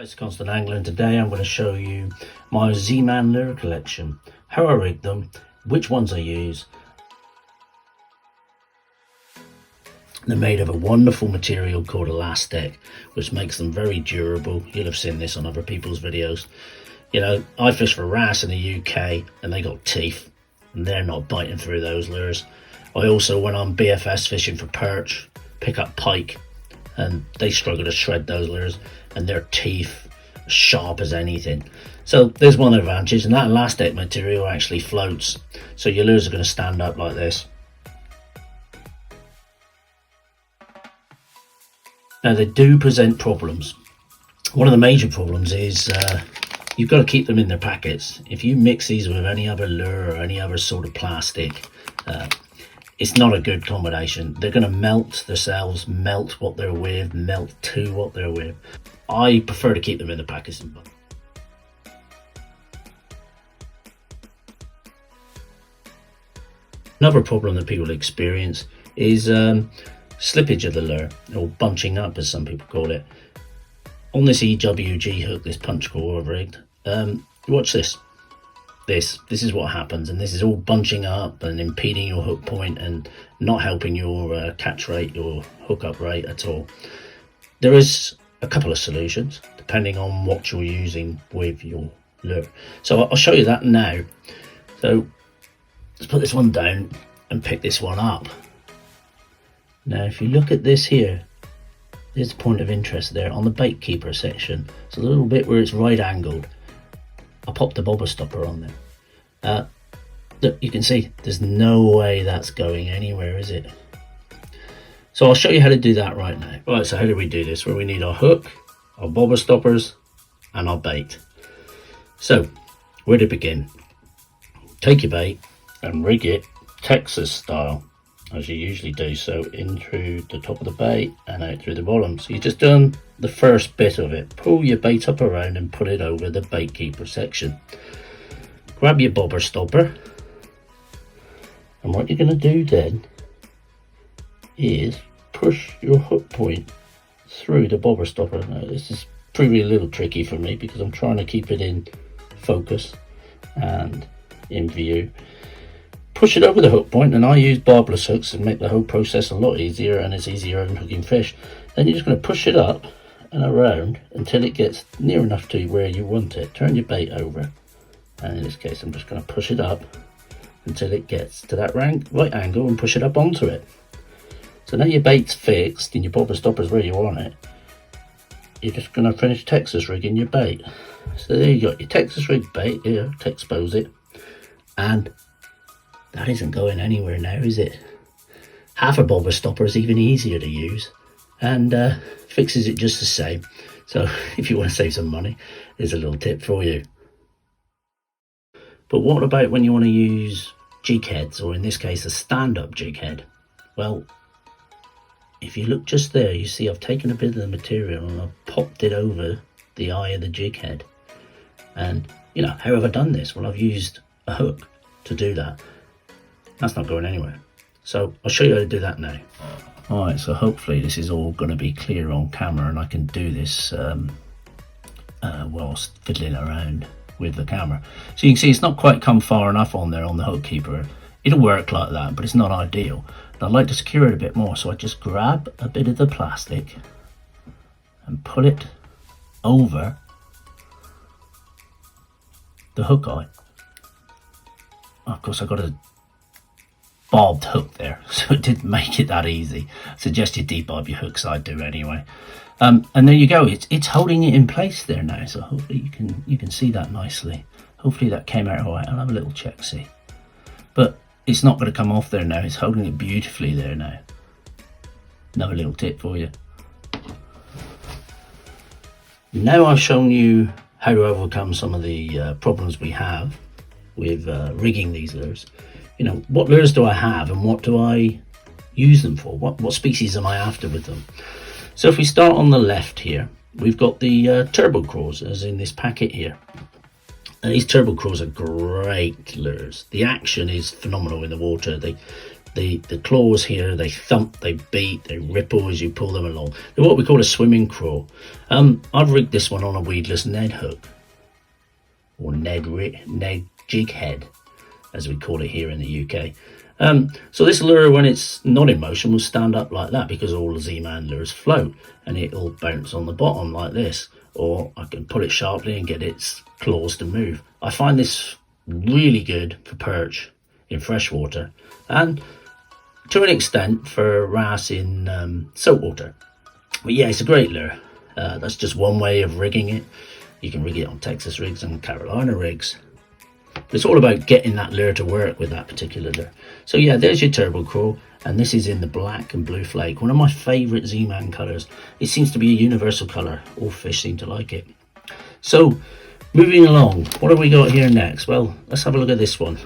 Hi, it's Constant Angler, and today I'm going to show you my Zman lure collection, how I rig them, which ones I use. They're made of a wonderful material called elastic, which makes them very durable. You'll have seen this on other people's videos. You know, I fish for wrasse in the UK and they got teeth and they're not biting through those lures. I also, when I'm BFS fishing for perch, pick up pike and they struggle to shred those lures and their teeth are sharp as anything. So there's one advantage, and that elastic material actually floats, so your lures are going to stand up like this. Now they do present problems. One of the major problems is you've got to keep them in their packets. If you mix these with any other lure or any other sort of plastic, it's not a good combination. They're going to melt themselves, melt what they're with, melt to what they're with. I prefer to keep them in the packets. Another problem that people experience is slippage of the lure, or bunching up as some people call it. On this EWG hook, this punch core I've rigged, watch this. This is what happens, and this is all bunching up and impeding your hook point and not helping your catch rate, your hookup rate at all. There is a couple of solutions depending on what you're using with your lure. So I'll show you that now. So let's put this one down and pick this one up. Now if you look at this here, there's a point of interest there on the bait keeper section. It's a little bit where it's right angled. I'll pop the bobber stopper on there. Look, you can see there's no way that's going anywhere, is it? So I'll show you how to do that right now. Right, so how do we do this? Well, we need our hook, our bobber stoppers, and our bait. So where to begin? Take your bait and rig it Texas style, as you usually do. So in through the top of the bait and out through the bottom. So you've just done the first bit of it. Pull your bait up around and put it over the bait keeper section. Grab your bobber stopper, and what you're going to do then is push your hook point through the bobber stopper. Now this is proving a little tricky for me because I'm trying to keep it in focus and in view. Push it over the hook point, and I use barbless hooks and make the whole process a lot easier, and it's easier than hooking fish. Then you're just going to push it up and around until it gets near enough to where you want it. Turn your bait over, and in this case I'm just going to push it up until it gets to that right angle and push it up onto it. So now your bait's fixed and your bobber stopper's where you want it. You're just going to finish Texas rigging your bait. So there you got your Texas rigged bait here to expose it, and that isn't going anywhere now, is it? Half a bobber stopper is even easier to use and fixes it just the same. So if you want to save some money, there's a little tip for you. But what about when you want to use jig heads, or in this case a stand-up jig head? Well, if you look just there, you see I've taken a bit of the material and I've popped it over the eye of the jig head. And you know, how have I done this? Well, I've used a hook to do that. That's not going anywhere. So I'll show you how to do that now. Alright, so hopefully this is all going to be clear on camera and I can do this whilst fiddling around with the camera. So you can see it's not quite come far enough on there on the hook keeper. It'll work like that, but it's not ideal. And I'd like to secure it a bit more, so I just grab a bit of the plastic and put it over the hook eye. Of course, I've got a barbed hook there, so it didn't make it that easy. I suggest you debarb your hooks. I do anyway. And there you go. It's holding it in place there now. So hopefully you can see that nicely. Hopefully that came out all right. I'll have a little check, see. But it's not going to come off there now. It's holding it beautifully there now. Another little tip for you. Now I've shown you how to overcome some of the problems we have with rigging these lures. You know, what lures do I have and what do I use them for? What species am I after with them? So if we start on the left here, we've got the turbo crawls, as in this packet here. And these turbo crawls are great lures. The action is phenomenal in the water. They The claws here, they thump, they beat, they ripple as you pull them along. They're what we call a swimming crawl. I've rigged this one on a weedless Ned hook, or Ned jig head, as we call it here in the UK. So this lure, when it's not in motion, will stand up like that, because all the Zman lures float, and it'll bounce on the bottom like this. Or I can pull it sharply and get its claws to move. I find this really good for perch in freshwater, and to an extent for wrasse in saltwater. But yeah, it's a great lure. That's just one way of rigging it. You can rig it on Texas rigs and Carolina rigs. But it's all about getting that lure to work with that particular lure. So yeah, there's your turbo crawl, and this is in the black and blue flake, one of my favourite Zman colours. It seems to be a universal colour. All fish seem to like it. So moving along, what have we got here next? Well, let's have a look at this one.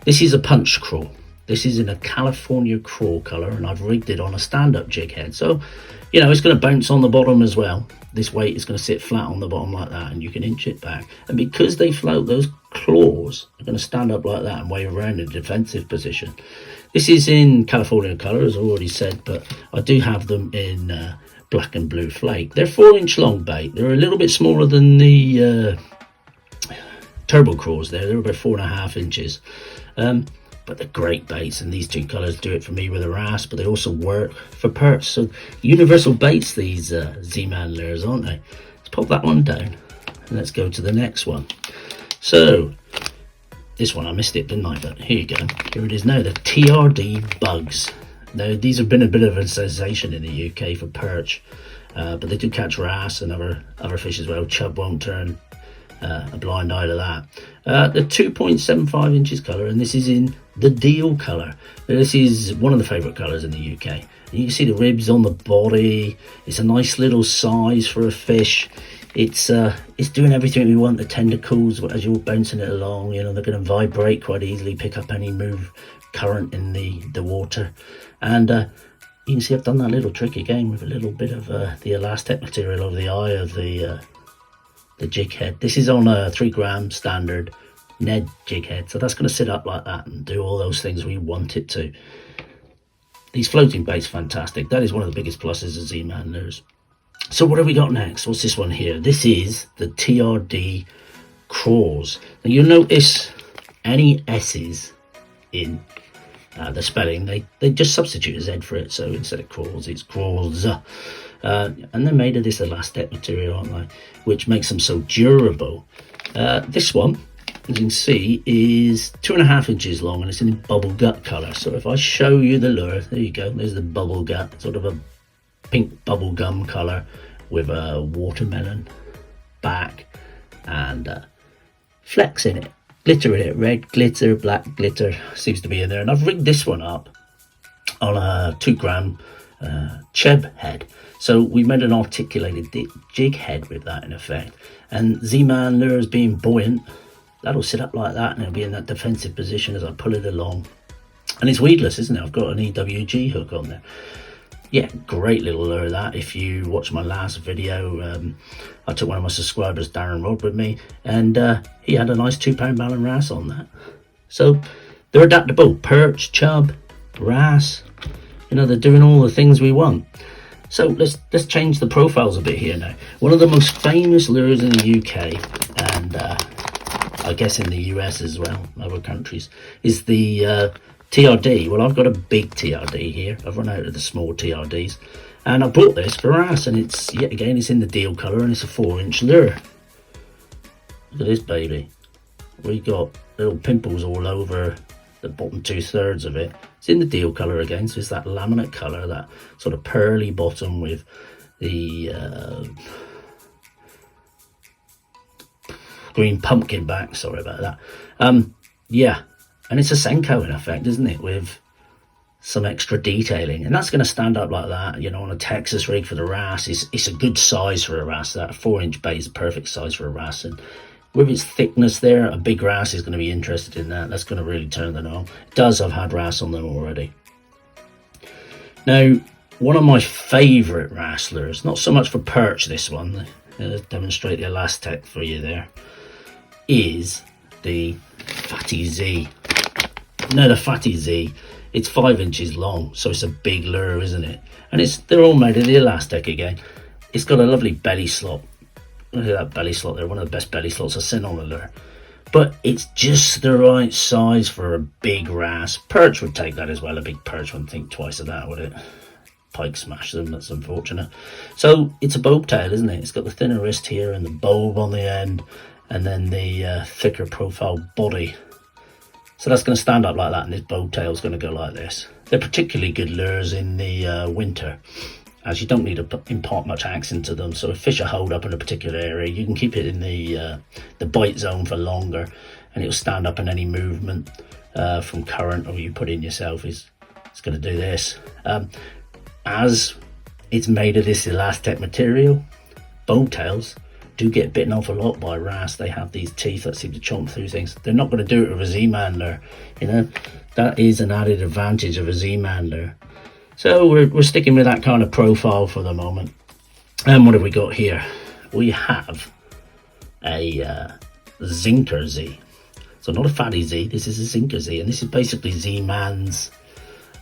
This is a punch crawl. This is in a California crawl colour, and I've rigged it on a stand-up jig head. So, you know, it's going to bounce on the bottom as well. This weight is going to sit flat on the bottom like that, and you can inch it back. And because they float, those claws are going to stand up like that and wave around in a defensive position. This is in California colour, as I already said, but I do have them in black and blue flake. They're 4-inch long bait. They're a little bit smaller than the turbo crawls there. They're about 4.5 inches. But they're great baits, and these two colours do it for me with a wrasse, but they also work for perch. So universal baits, these Zman lures, aren't they? Let's pop that one down, and let's go to the next one. So this one, I missed it, didn't I? But here you go. Here it is now, the TRD bugs. Now, these have been a bit of a sensation in the UK for perch, but they do catch wrasse and other fish as well. Chub won't turn a blind eye to that. The 2.75 inches colour, and this is in the deal colour. Now, this is one of the favourite colours in the UK. And you can see the ribs on the body. It's a nice little size for a fish. It's doing everything we want. The tentacles, as you're bouncing it along, you know, they're going to vibrate quite easily, pick up any current in the water. And you can see I've done that little trick again with a little bit of the elastic material over the eye of the jig head. This is on a 3 gram standard Ned jig head, so that's going to sit up like that and do all those things we want it to. These floating baits, fantastic. That is one of the biggest pluses of Zman lures. So what have we got next? What's this one here? This is the TRD crawls. Now you'll notice any S's in the spelling, they just substitute a Z for it. So instead of crawls, it's crawls. And they're made of this elastic material, aren't they? Which makes them so durable. This one, as you can see, is 2.5 inches long, and it's in bubble gut colour. So if I show you the lure, there you go, there's the bubble gut, sort of a pink bubble gum colour with a watermelon back and flecks in it, glitter in it, red glitter, black glitter seems to be in there. And I've rigged this one up on a 2 gram chub head. So we made an articulated jig head with that in effect. And Zman lures being buoyant, that'll sit up like that, and it'll be in that defensive position as I pull it along. And it's weedless, isn't it? I've got an EWG hook on there. Yeah, great little lure that. If you watch my last video, I took one of my subscribers, Darren Rod, with me, and he had a nice 2-pound Malin wrasse on that. So they're adaptable. Perch, chub, wrasse, you know, they're doing all the things we want. So let's change the profiles a bit here now. One of the most famous lures in the UK, and I guess in the US as well, other countries, is the TRD. Well, I've got a big TRD here. I've run out of the small TRDs, and I bought this for wrasse, and it's, yet again, it's in the deal colour, and it's a 4-inch lure. Look at this baby. We got little pimples all over the bottom 2/3 of it. It's in the deal colour again, so it's that laminate colour, that sort of pearly bottom with the green pumpkin back. Sorry about that. Yeah. And it's a Senko in effect, isn't it, with some extra detailing. And that's going to stand up like that, you know, on a Texas rig for the wrasse. It's a good size for a wrasse. That 4-inch bait is the perfect size for a wrasse. And with its thickness there, a big wrasse is going to be interested in that. That's going to really turn them on. It does, I've had wrasse on them already. Now, one of my favourite wrasse lures, not so much for perch, this one, let's demonstrate the elastic for you there, is the Fatty Z. Now the fatty Z, it's 5 inches long, so it's a big lure, isn't it? And they're all made of the elastic again. It's got a lovely belly slot. Look at that belly slot there, one of the best belly slots I've seen on a lure. But it's just the right size for a big wrasse. Perch would take that as well. A big perch wouldn't think twice of that, would it? Pike smash them, that's unfortunate. So it's a bob tail, isn't it? It's got the thinner wrist here and the bulb on the end, and then the thicker profile body. So that's going to stand up like that, and this bob tail is going to go like this. They're particularly good lures in the winter, as you don't need to impart much axe into them. So if fish are holed up in a particular area, you can keep it in the bite zone for longer, and it'll stand up in any movement from current, or you put in yourself. It's going to do this. As it's made of this elastic material, bobtails do get bitten off a lot by wrasse. They have these teeth that seem to chomp through things. They're not going to do it with a Z-Man lure. You know, that is an added advantage of a Z-Man lure. So we're sticking with that kind of profile for the moment. And what have we got here? We have a Zinker Z. So not a fatty Z, this is a Zinker Z, and this is basically Z-Man's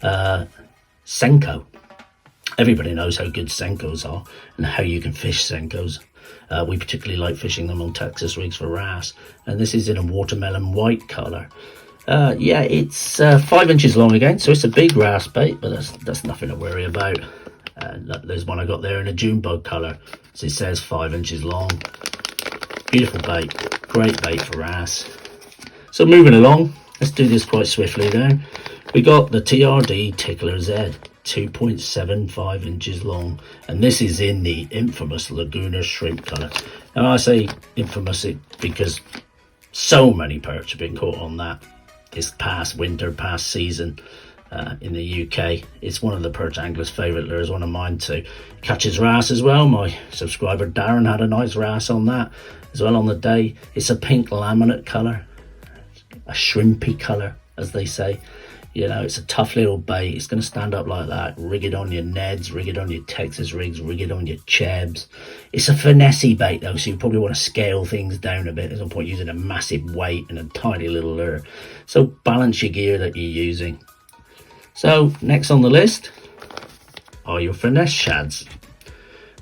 Senko. Everybody knows how good Senkos are and how you can fish Senkos. We particularly like fishing them on Texas rigs for wrasse, and this is in a watermelon white colour. Yeah, it's 5 inches long again, so it's a big wrasse bait, but that's nothing to worry about. There's one I got there in a June bug colour, so it says 5 inches long. Beautiful bait, great bait for wrasse. So moving along, let's do this quite swiftly now. We got the TRD Tickler Z, 2.75 inches long, and this is in the infamous Laguna shrimp colour. Now I say infamous because so many perch have been caught on that this past winter, past season in the UK. It's one of the perch anglers' favourite lures, one of mine too. Catches wrasse as well. My subscriber Darren had a nice wrasse on that as well on the day. It's a pink laminate colour, a shrimpy colour as they say. You know, it's a tough little bait. It's going to stand up like that. Rig it on your Neds, rig it on your Texas rigs, rig it on your Chebs. It's a finessey bait though, so you probably want to scale things down a bit. There's no point using a massive weight and a tiny little lure. So balance your gear that you're using. So next on the list are your finesse shads.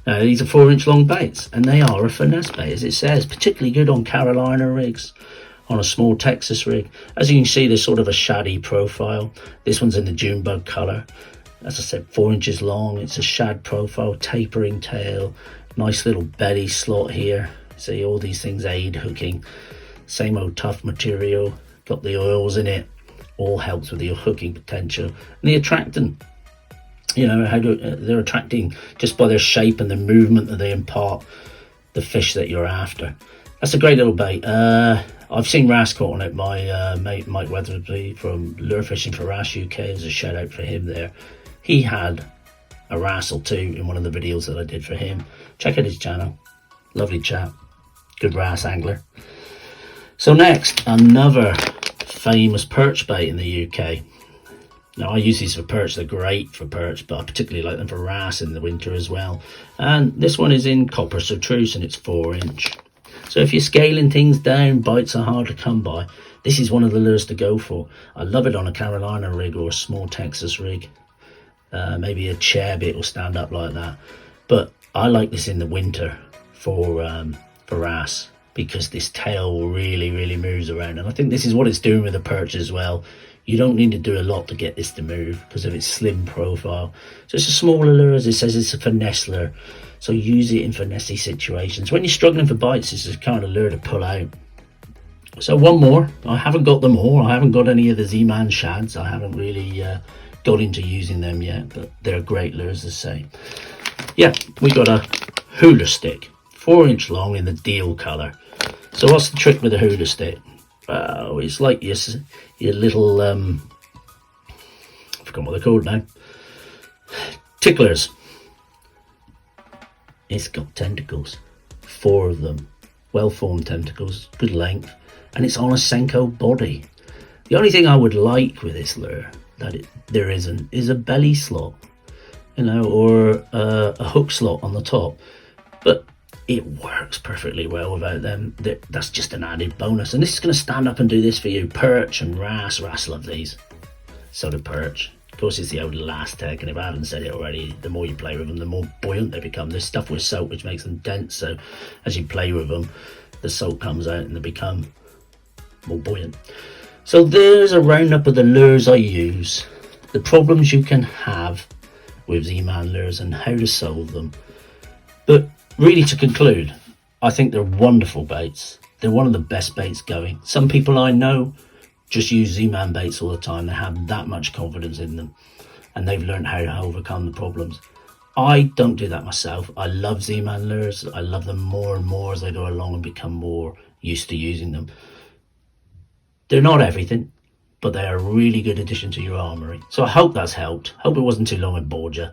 Now these are 4 inch long baits, and they are a finesse bait as it says, particularly good on Carolina rigs, on a small Texas rig. As you can see, there's sort of a shaddy profile. This one's in the June bug colour. As I said, 4 inches long. It's a shad profile, tapering tail, nice little belly slot here. See, all these things aid hooking. Same old tough material, got the oils in it, all helps with your hooking potential. And the attractant, you know, they're attracting just by their shape and the movement that they impart the fish that you're after. That's a great little bait. I've seen wrasse caught on it. My mate Mike Weatherby from Lure Fishing for Wrasse UK, there's a shout out for him there. He had a wrasse or two in one of the videos that I did for him. Check out his channel. Lovely chap. Good wrasse angler. So next, another famous perch bait in the UK. Now I use these for perch, they're great for perch, but I particularly like them for wrasse in the winter as well. And this one is in copper chartreuse and it's 4 inch. So if you're scaling things down, bites are hard to come by, this is one of the lures to go for. I love it on a Carolina rig or a small Texas rig. Maybe a Cheb, it will stand up like that. But I like this in the winter for wrasse, because this tail really moves around. And I think this is what it's doing with the perch as well. You don't need to do a lot to get this to move because of its slim profile. So it's a smaller lure, as it says, it's a finesse lure. So use it in finessey situations. When you're struggling for bites, this is the kind of lure to pull out. So one more. I haven't got them all. I haven't got any of the Z-Man shads. I haven't really got into using them yet, but they're great lures to say. Yeah, we got a hula stick, 4 inch long in the deal colour. So what's the trick with the hula stick? It's like your little, I forgot what they're called now, ticklers. It's got tentacles, 4 of them, well-formed tentacles, good length, and it's on a Senko body. The only thing I would like with this lure that there isn't is a belly slot, you know, or a hook slot on the top. But it works perfectly well without them. That's just an added bonus. And this is going to stand up and do this for you. Perch and wrasse. Wrasse love these. So do perch. Of course, it's the old last tech, and if I haven't said it already, the more you play with them, the more buoyant they become. There's stuff with salt which makes them dense, so as you play with them, the salt comes out and they become more buoyant. So there's a roundup of the lures I use, the problems you can have with Zman lures and how to solve them. But really, to conclude, I think they're wonderful baits. They're one of the best baits going. Some people I know just use Zman baits all the time. They have that much confidence in them, and they've learned how to overcome the problems. I don't do that myself. I love Zman lures. I love them more and more as I go along and become more used to using them. They're not everything, but they are a really good addition to your armoury. So I hope that's helped. Hope it wasn't too long and bored you.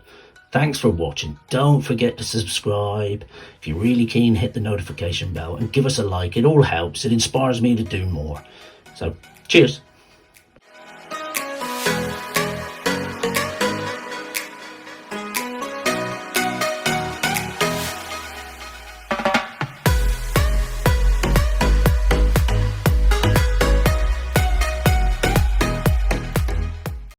Thanks for watching. Don't forget to subscribe. If you're really keen, hit the notification bell and give us a like. It all helps. It inspires me to do more. So cheers.